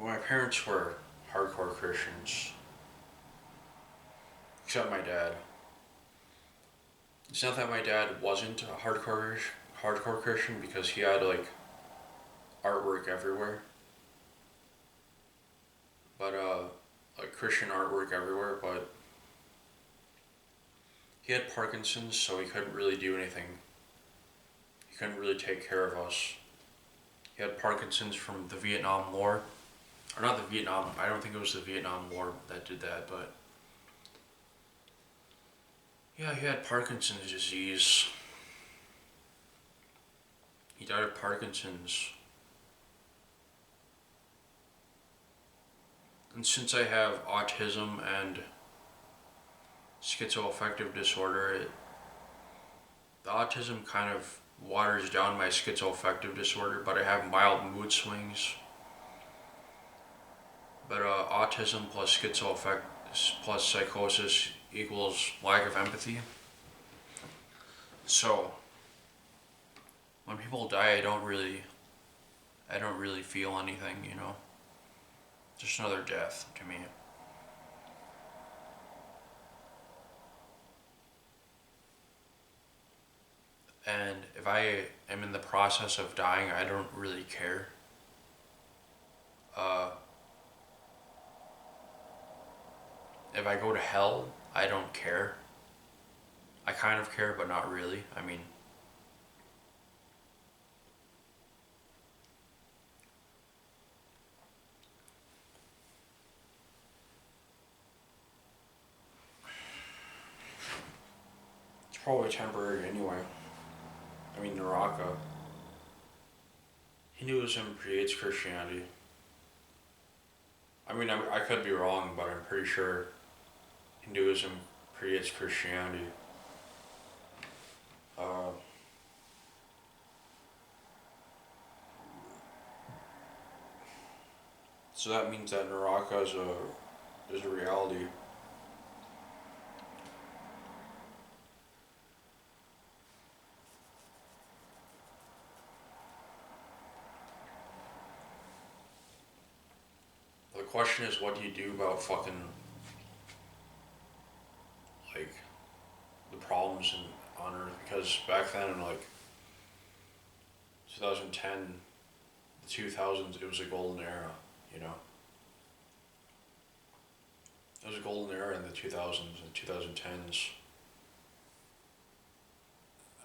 My parents were hardcore Christians, except my dad. It's not that my dad wasn't a hardcore Christian because he had like artwork everywhere, but like Christian artwork everywhere. But he had Parkinson's, so he couldn't really do anything. He couldn't really take care of us. He had Parkinson's from the Vietnam War, or not the Vietnam. I don't think it was the Vietnam War that did that, but yeah, he had Parkinson's disease. He died of Parkinson's. And since I have autism and schizoaffective disorder, the autism kind of waters down my schizoaffective disorder, but I have mild mood swings. But autism plus schizoaffect plus psychosis equals lack of empathy. So when people die, I don't really feel anything, you know. Just another death to me. And if I am in the process of dying, I don't really care. Uh, if I go to hell, I don't care. I kind of care, but not really. I mean, it's probably temporary anyway. I mean, Naraka. Hinduism creates Christianity. I mean, I could be wrong, but I'm pretty sure Hinduism creates Christianity. Uh, so that means that Naraka is a reality. The question is, what do you do about fucking like the problems on Earth? Because back then in like 2010, the 2000s, it was a golden era. You know, it was a golden era in the 2000s and 2010s.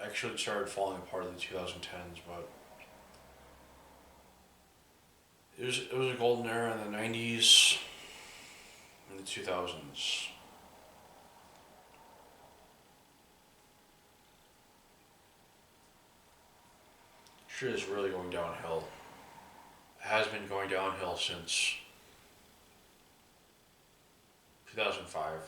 Actually, it started falling apart in the 2010s, but it was a golden era in the 90s and the 2000s. Shit is really going downhill. It has been going downhill since 2005.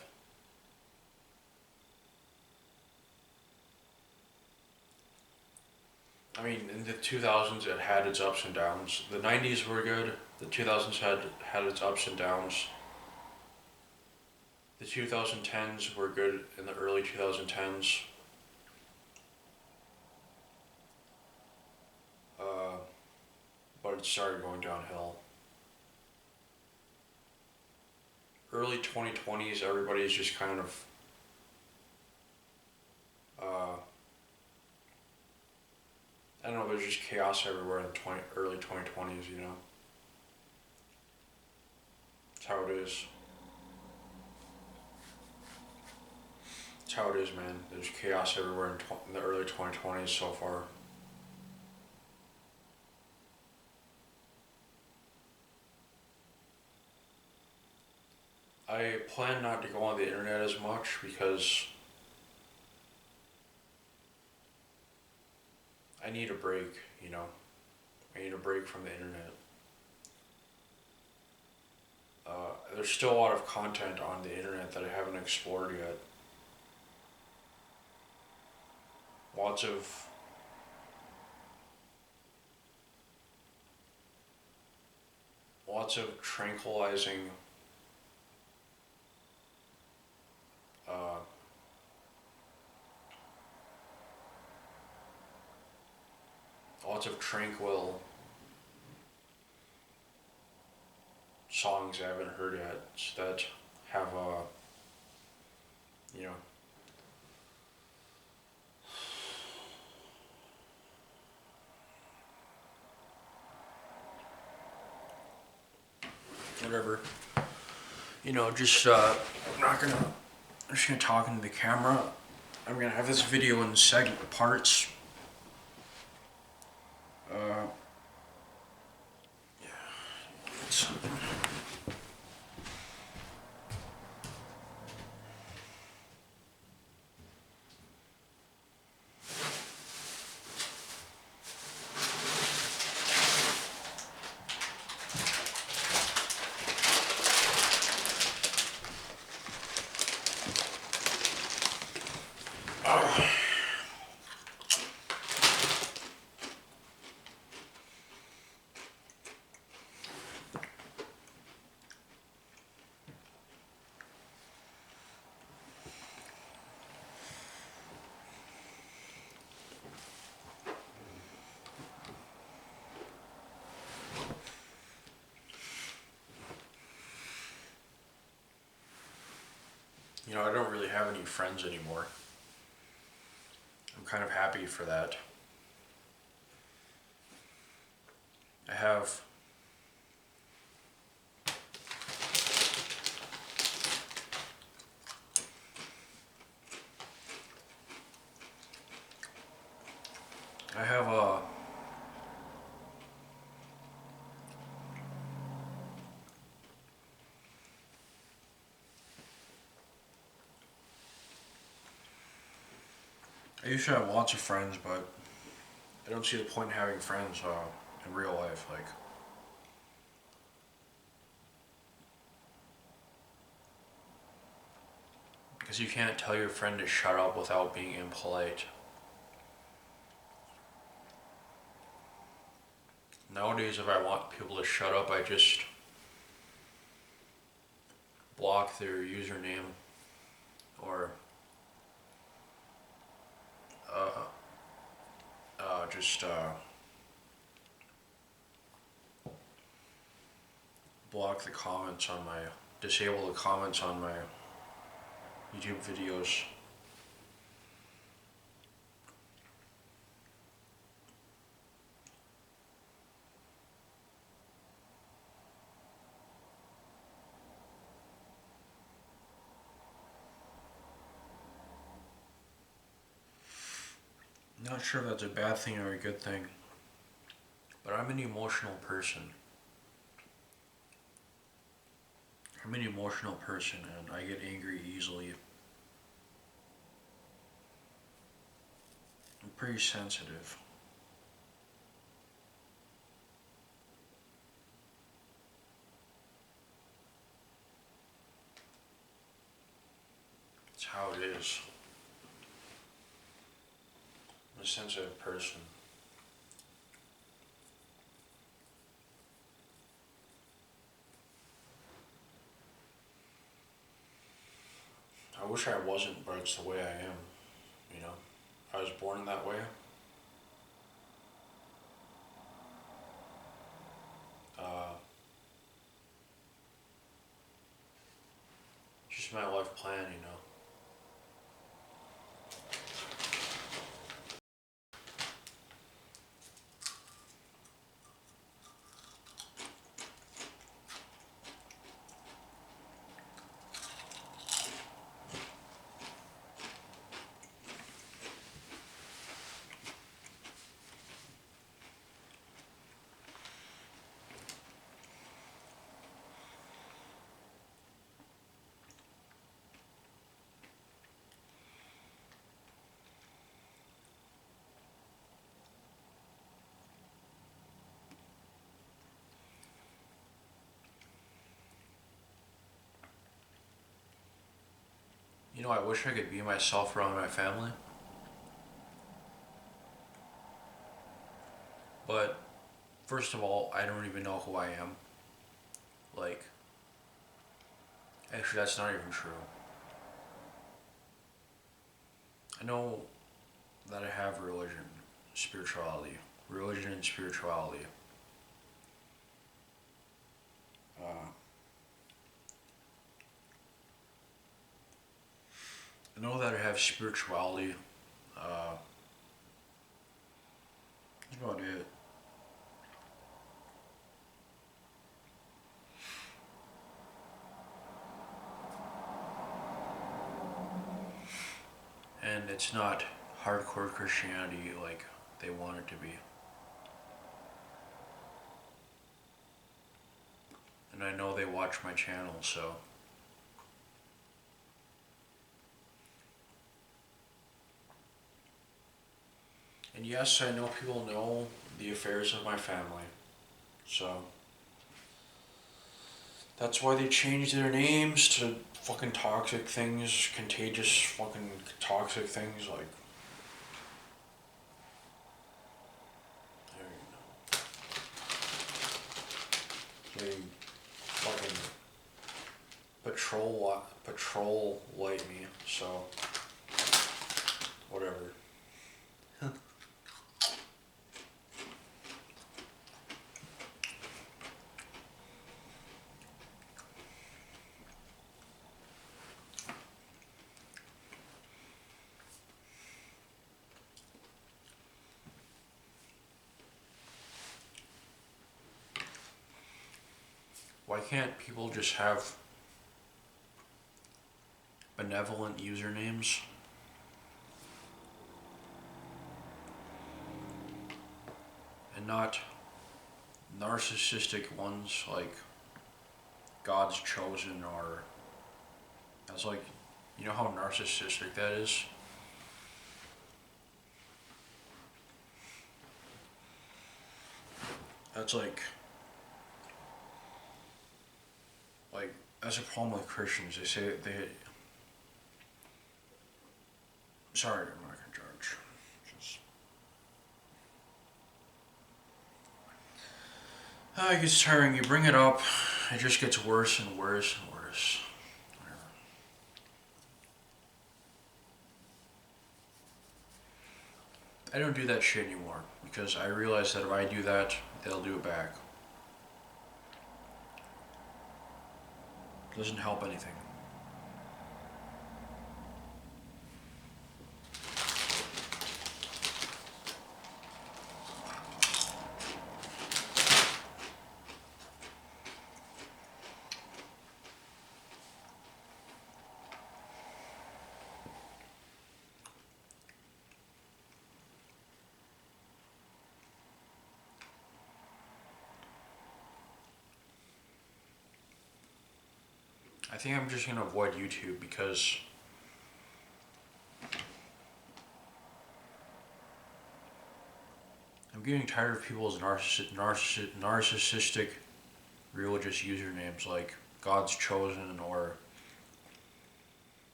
I mean, in the 2000s, it had its ups and downs. The 90s were good. The 2000s had its ups and downs. The 2010s were good in the early 2010s. Uh, but it started going downhill. Early 2020s, everybody's just kind of uh, I don't know. There's just chaos everywhere in the early 2020s. You know, it's how it is. It's how it is, man. There's chaos everywhere in the early 2020s so far. I plan not to go on the internet as much because I need a break, you know. I need a break from the internet. There's still a lot of content on the internet that I haven't explored yet. Lots of lots of tranquilizing uh, lots of tranquil songs I haven't heard yet that have you know, whatever. Just I'm not gonna. I'm just gonna talk into the camera. I'm gonna have this video in segment parts. Yeah. It's, I don't really have any friends anymore. I'm kind of happy for that. I have I have a I used to have lots of friends, but I don't see the point in having friends in real life. Like, because you can't tell your friend to shut up without being impolite. Nowadays, if I want people to shut up, I just block their username or just block the comments on disable the comments on my YouTube videos. Not sure if that's a bad thing or a good thing, but I'm an emotional person. I'm an emotional person and I get angry easily. I'm pretty sensitive. It's how it is. I'm a sensitive person. I wish I wasn't, but it's the way I am, you know? I was born that way. Uh, just my life plan, you know? I wish I could be myself around my family. But, first of all, I don't even know who I am. Like, actually, that's not even true. I know that I have spirituality. Religion and spirituality. I know that I have spirituality. Uh, that's about it. And it's not hardcore Christianity like they want it to be. And I know they watch my channel, so. And yes, I know people know the affairs of my family. So. That's why they changed their names to fucking toxic things, contagious fucking toxic things like. There you go. They fucking patrol light me, so whatever. Why can't people just have benevolent usernames? And not narcissistic ones like God's chosen or that's like, you know how narcissistic that is? That's like that's a problem with Christians. They say they. Sorry, I'm not gonna judge. Just, it gets tiring. You bring it up, it just gets worse and worse and worse. Whatever. I don't do that shit anymore because I realize that if I do that, they'll do it back. It doesn't help anything. I think I'm just gonna avoid YouTube because I'm getting tired of people's narcissistic religious usernames like God's chosen or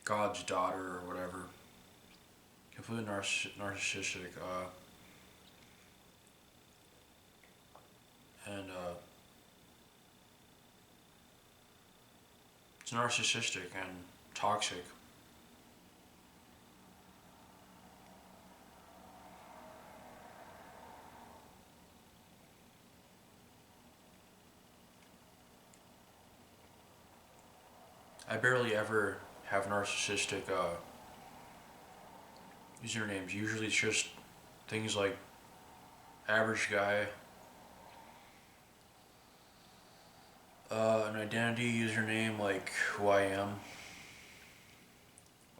God's daughter or whatever. Completely narcissistic. And it's narcissistic and toxic. I barely ever have narcissistic usernames. Usually it's just things like average guy, an identity username like who I am,